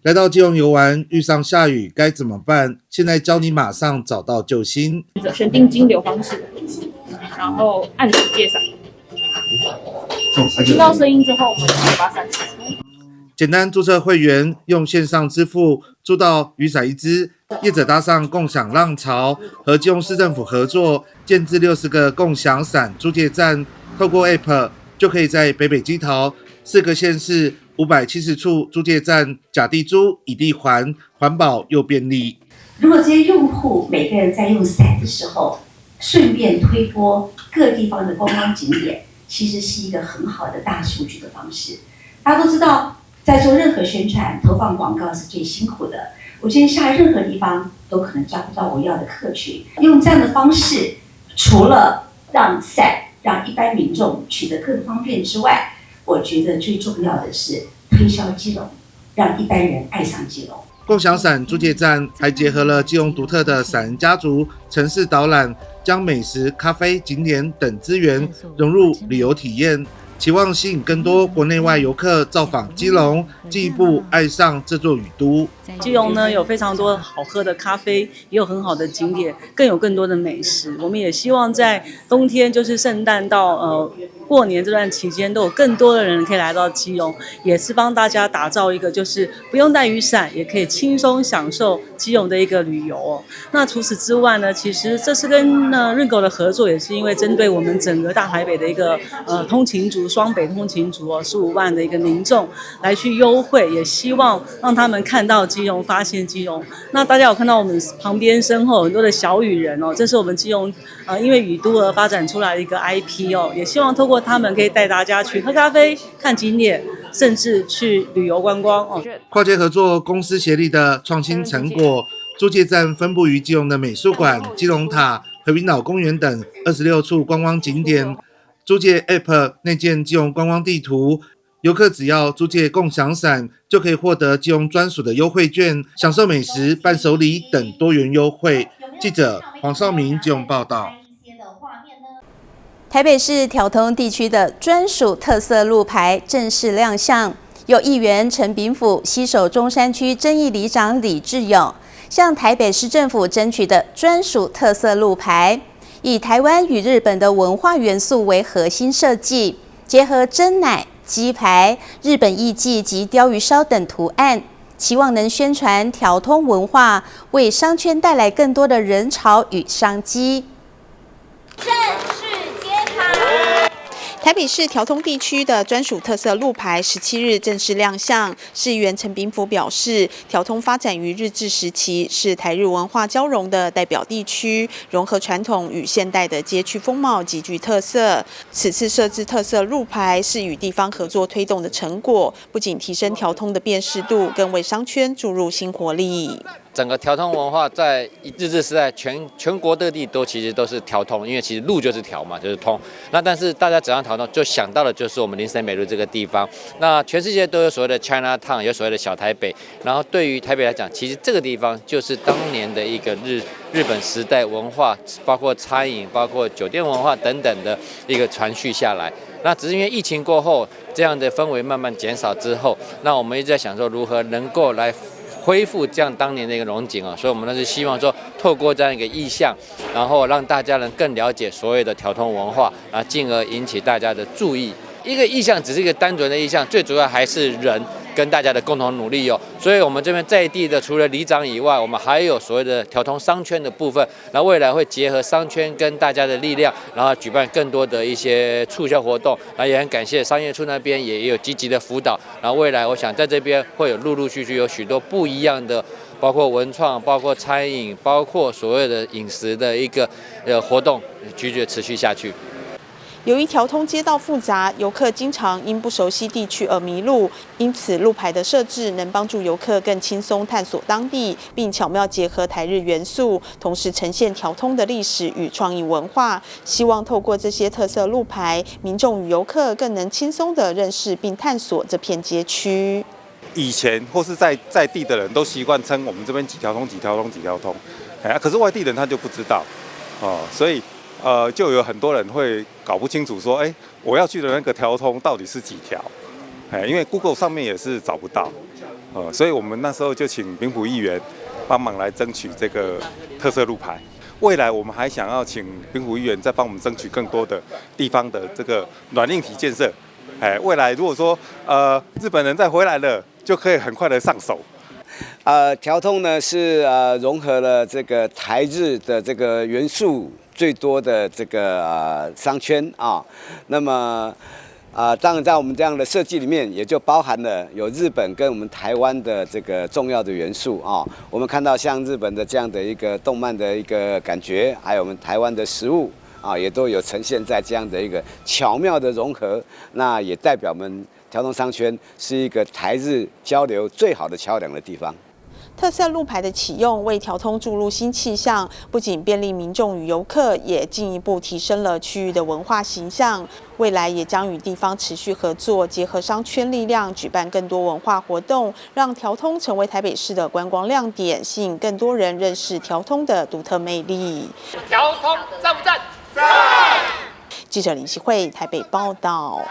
来到基隆游玩，遇上下雨该怎么办？现在教你马上找到救星。选定金流方式，然后按时借伞。听到声音之后，我们就把伞取出。简单注册会员，用线上支付租到雨伞1支。业者搭上共享浪潮，和基隆市政府合作，建置60个共享伞租借站。透过 App 就可以在北基桃4个县市570处租借站甲地租乙地还，环保又便利。如果这些用户每个人在用伞的时候，顺便推播各地方的观光景点，其实是一个很好的大数据的方式。大家都知道，在做任何宣传、投放广告是最辛苦的。我今天下任何地方都可能抓不到我要的客群。用这样的方式，除了让伞让一般民众取得更方便之外，我觉得最重要的是推销基隆，让一般人爱上基隆。共享伞租借站还结合了基隆独特的伞人家族、城市导览，将美食、咖啡、景点等资源融入旅游体验，期望吸引更多国内外游客造访基隆，进一步爱上这座雨都。基隆呢有非常多好喝的咖啡，也有很好的景点，更有更多的美食。我们也希望在冬天，就是圣诞到过年这段期间，都有更多的人可以来到基隆，也是帮大家打造一个就是不用带雨伞也可以轻松享受基隆的一个旅游哦。那除此之外呢，其实这是跟Ringo 的合作，也是因为针对我们整个大台北的一个通勤族、双北通勤族15万的一个民众来去优惠，也希望让他们看到基隆、发现基隆。那大家有看到我们旁边身后很多的小雨人哦，这是我们基隆因为雨都而发展出来的一个 IP 哦，也希望透过他们可以带大家去喝咖啡、看景点，甚至去旅游观光哦。跨界合作、公司协力的创新成果，租借站分布于基隆的美术馆、基隆塔、和平岛公园等26处观光景点。租借 App 内建基隆观光地图，游客只要租借共享伞，就可以获得基隆专属的优惠券，享受美食、伴手礼等多元优惠。记者黄少明基隆报道。台北市条通地区的专属特色路牌正式亮相，由议员陈炳甫携手中山区争议里长李志勇，向台北市政府争取的专属特色路牌，以台湾与日本的文化元素为核心设计，结合珍奶、鸡排、日本艺伎及鲷鱼烧等图案，期望能宣传条通文化，为商圈带来更多的人潮与商机。台北市条通地区的专属特色路牌17日正式亮相。市议员陈炳甫表示，条通发展于日治时期，是台日文化交融的代表地区，融合传统与现代的街区风貌，极具特色。此次设置特色路牌是与地方合作推动的成果，不仅提升条通的辨识度，更为商圈注入新活力。整个条通文化在日治时代全国各地其实都是条通，因为其实路就是条嘛，就是通。那但是大家只要条通，就想到的就是我们林森北路这个地方。那全世界都有所谓的 China Town， 有所谓的小台北。然后对于台北来讲，其实这个地方就是当年的一个日本时代文化，包括餐饮、包括酒店文化等等的一个传续下来。那只是因为疫情过后，这样的氛围慢慢减少之后，那我们一直在想说如何能够来恢复这样当年的一个荣景所以我们呢是希望说，透过这样一个意象，然后让大家能更了解所谓的条通文化，然后进而引起大家的注意。一个意象只是一个单纯的意象，最主要还是人跟大家的共同努力所以我们这边在地的除了里长以外，我们还有所谓的条通商圈的部分，然后未来会结合商圈跟大家的力量，然后举办更多的一些促销活动，然后也很感谢商业处那边也有积极的辅导，然后未来我想在这边会有陆续有许多不一样的，包括文创、包括餐饮、包括所谓的饮食的一个活动，继续持续下去。由于条通街道复杂，游客经常因不熟悉地区而迷路，因此路牌的设置能帮助游客更轻松探索当地，并巧妙结合台日元素，同时呈现条通的历史与创意文化。希望透过这些特色路牌，民众与游客更能轻松地认识并探索这片街区。以前或是在地的人都习惯称我们这边几条通，可是外地人他就不知道所以就有很多人会搞不清楚说，我要去的那个条通到底是几条？因为 Google 上面也是找不到，所以我们那时候就请兵府议员帮忙来争取这个特色路牌。未来我们还想要请兵府议员再帮我们争取更多的地方的这个软硬体建设。未来如果说日本人再回来了，就可以很快的上手。条通呢是融合了这个台日的这个元素最多的这个商圈那么当然在我们这样的设计里面，也就包含了有日本跟我们台湾的这个重要的元素我们看到像日本的这样的一个动漫的一个感觉，还有我们台湾的食物也都有呈现在这样的一个巧妙的融合，那也代表我们条通商圈是一个台日交流最好的桥梁的地方。特色路牌的启用，为条通注入新气象，不仅便利民众与游客，也进一步提升了区域的文化形象。未来也将与地方持续合作，结合商圈力量，举办更多文化活动，让条通成为台北市的观光亮点，吸引更多人认识条通的独特魅力。条通赞不赞？赞！记者林希慧台北报道。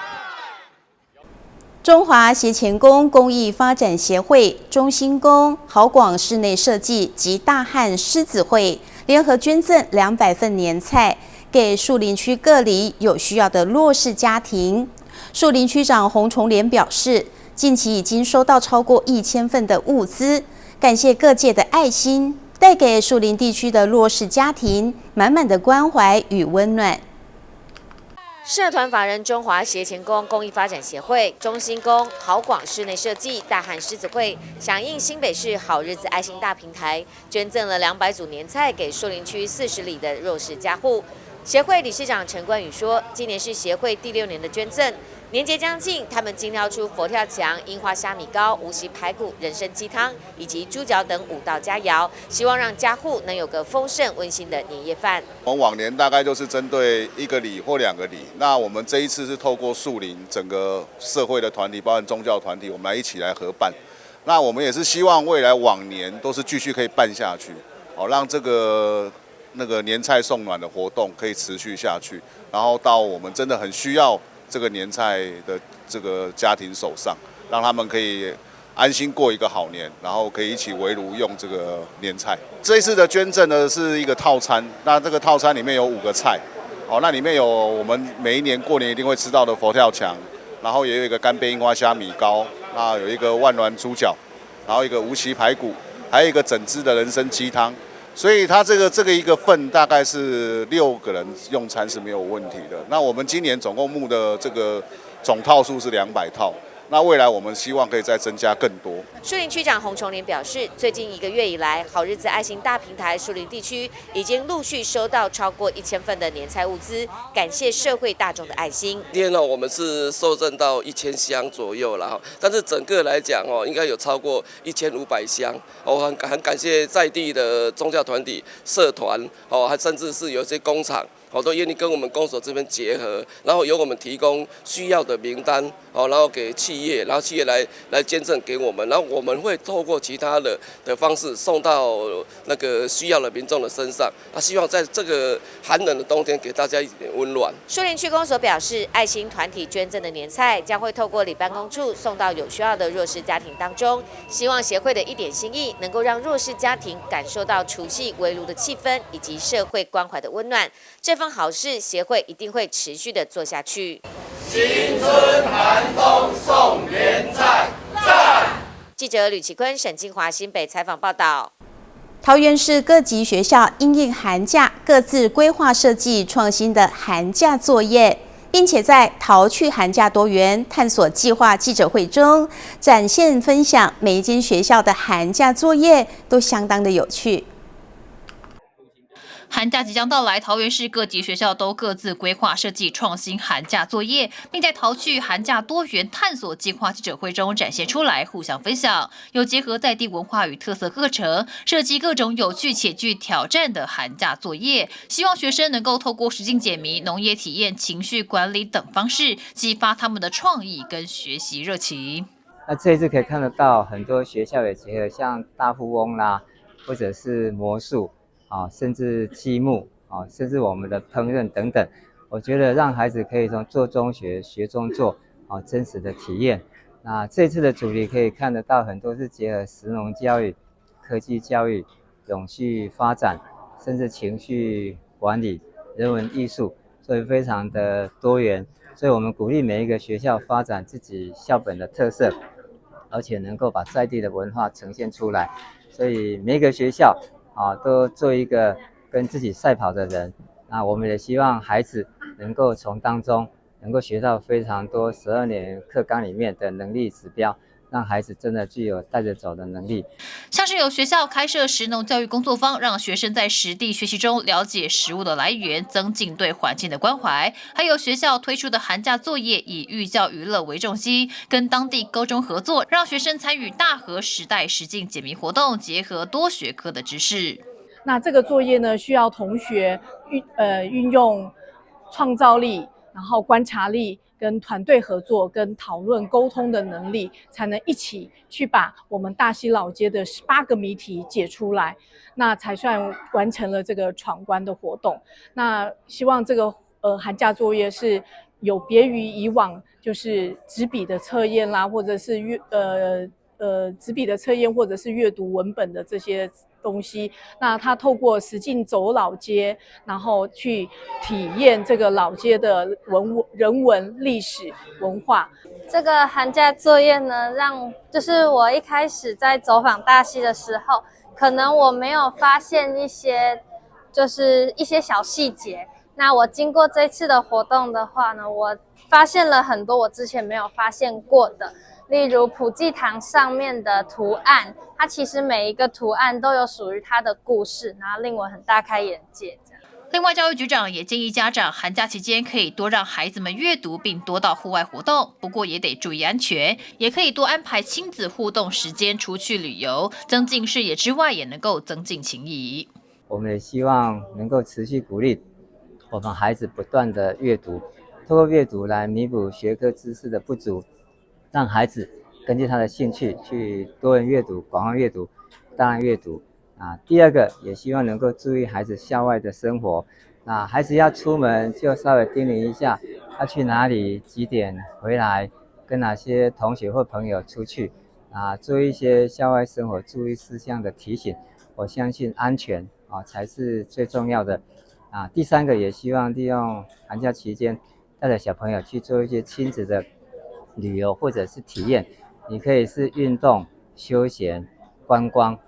中华协前宫公益发展协会、中兴宫、豪广室内设计及大汉狮子会联合捐赠200份年菜给树林区各里有需要的弱势家庭。树林区长洪崇廉表示，近期已经收到超过1000份的物资，感谢各界的爱心，带给树林地区的弱势家庭满满的关怀与温暖。社团法人中华协前宫公益发展协会、中兴宫、豪广室内设计、大汉狮子会响应新北市好日子爱心大平台，捐赠了200组年菜给树林区40里的弱势家户。协会理事长陈冠宇说，今年是协会第6年的捐赠，年节将近，他们精挑出佛跳墙、樱花虾米糕、无锡排骨、人参鸡汤以及猪脚等5道佳肴，希望让家户能有个丰盛温馨的年夜饭。我们往年大概就是针对1个里或2个里，那我们这一次是透过树林整个社会的团体，包含宗教团体，我们来一起来合办。那我们也是希望未来往年都是继续可以办下去，让这个年菜送暖的活动可以持续下去，然后到我们真的很需要这个年菜的这个家庭手上，让他们可以安心过一个好年，然后可以一起围炉用这个年菜。这一次的捐赠呢是一个套餐，那这个套餐里面有5个菜，那里面有我们每一年过年一定会吃到的佛跳墙，然后也有一个干贝樱花虾米糕，那有一个万峦猪脚，然后一个无锡排骨，还有一个整只的人参鸡汤。所以它这个一个份大概是6个人用餐是没有问题的。那我们今年总共募的这个总套数是200套，那未来我们希望可以再增加更多。树林区长洪崇廉表示，最近1个月以来，好日子爱心大平台树林地区已经陆续收到超过1000份的年菜物资，感谢社会大众的爱心。今天我们是受赠到1000箱左右了，但是整个来讲应该有超过1500箱。我很感谢在地的宗教团体、社团还甚至是有些工厂。都愿意跟我们公所这边结合，然后由我们提供需要的名单，然后给企业，然后企业来捐赠给我们，然后我们会透过其他的方式送到那个需要的民众的身上。希望在这个寒冷的冬天给大家一点温暖。树林区公所表示，爱心团体捐赠的年菜将会透过里办公处送到有需要的弱势家庭当中，希望协会的一点心意能够让弱势家庭感受到除夕围炉的气氛以及社会关怀的温暖。这份好事，协会一定会持续的做下去。新春寒冬送年菜，赞！记者吕其坤、沈金华新北采访报道。桃园市各级学校因应寒假，各自规划设计创新的寒假作业，并且在桃趣寒假多元探索计划记者会中展现分享，每一间学校的寒假作业都相当的有趣。寒假即将到来，桃园市各级学校都各自规划设计创新寒假作业，并在桃趣寒假多元探索计划记者会中展现出来，互相分享。有结合在地文化与特色课程，设计各种有趣且具挑战的寒假作业，希望学生能够透过实境解谜、农业体验、情绪管理等方式，激发他们的创意跟学习热情。那这一次可以看得到很多学校也结合，像大富翁啦，或者是魔术。甚至积木甚至我们的烹饪等等，我觉得让孩子可以从做中学，学中做，真实的体验。那这次的主题可以看得到很多是结合食农教育、科技教育、永续发展，甚至情绪管理、人文艺术，所以非常的多元。所以我们鼓励每一个学校发展自己校本的特色，而且能够把在地的文化呈现出来。所以每一个学校都做一个跟自己赛跑的人。那我们也希望孩子能够从当中能够学到非常多12年课纲里面的能力指标，让孩子真的具有带着走的能力。像是有学校开设食农教育工作坊，让学生在实地学习中了解食物的来源，增进对环境的关怀。还有学校推出的寒假作业以寓教于乐为重心，跟当地高中合作，让学生参与大河时代实境解谜活动，结合多学科的知识。那这个作业呢，需要同学运用创造力，然后观察力，跟团队合作、跟讨论沟通的能力，才能一起去把我们大溪老街的18个谜题解出来，那才算完成了这个闯关的活动。那希望这个寒假作业是有别于以往就是纸笔的测验啦，或者是纸笔的测验，或者是阅读文本的这些东西，那他透过实境走老街，然后去体验这个老街的人文、历史、文化。这个寒假作业呢，就是我一开始在走访大溪的时候，可能我没有发现一些小细节。那我经过这次的活动的话呢，我发现了很多我之前没有发现过的。例如普济堂上面的图案，它其实每一个图案都有属于它的故事，然后令我很大开眼界。另外，教育局长也建议家长寒假期间可以多让孩子们阅读，并多到户外活动，不过也得注意安全，也可以多安排亲子互动时间出去旅游，增进视野之外，也能够增进情谊。我们也希望能够持续鼓励我们孩子不断的阅读，透过阅读来弥补学科知识的不足，让孩子根据他的兴趣去多元阅读、广泛阅读、大量阅读。第二个也希望能够注意孩子校外的生活。孩子要出门就稍微叮咛一下，要去哪里、几点回来，跟哪些同学或朋友出去，做一些校外生活注意事项的提醒。我相信安全才是最重要的。第三个也希望利用寒假期间带着小朋友去做一些亲子的旅游或者是体验，你可以是运动、休闲、观光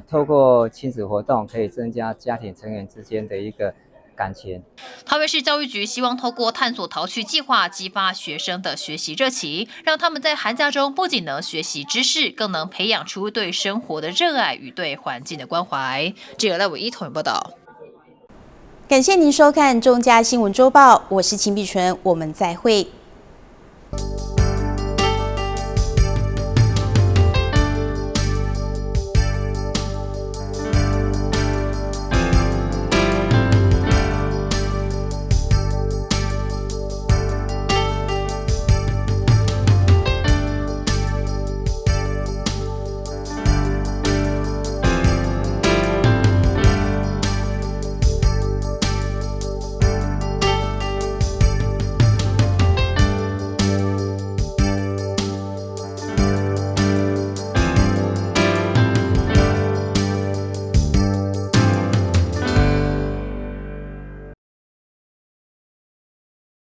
透过亲子活动可以增加家庭成员之间的一个感情。桃园市教育局希望透过探索桃趣计划，激发学生的学习热情，让他们在寒假中不仅能学习知识，更能培养出对生活的热爱与对环境的关怀。记者赖伟一统一报道。感谢您收看中嘉新闻周报，我是秦碧纯，我们再会。